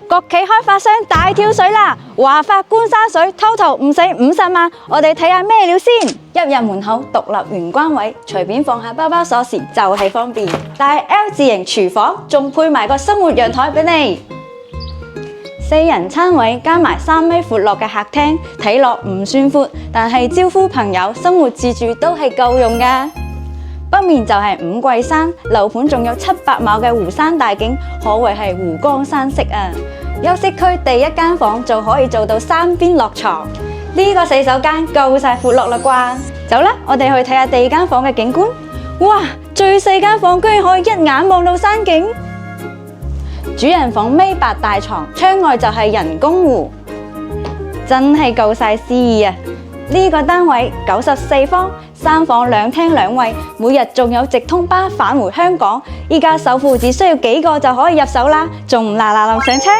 國企開發商大跳水啦！華發官山水 total 唔使50萬，我哋睇下咩料先。一入門口獨立玄關位，隨便放下包包鎖匙就係方便。但係 L 字型廚房仲配埋個生活陽台俾你。4人餐位加埋3米闊落嘅客廳，睇落唔算闊，但係招呼朋友、生活自住都係夠用㗎。北面就係五桂山，樓盤仲有700畝嘅湖山大景，可謂係湖光山色啊！休息區第一間房就可以做到3邊落床，呢個洗手間夠晒闊落啦啩！走啦，我哋去睇下第二間房嘅景觀。哇，最細間房居然可以一眼望到山景。主人房尾8大床，窗外就係人工湖，真係夠晒詩意啊！呢個單位94方，3房2廳2衛，每日仲有直通巴返回香港。依家首付只需要幾個就可以入手啦，仲唔嗱嗱臨上車？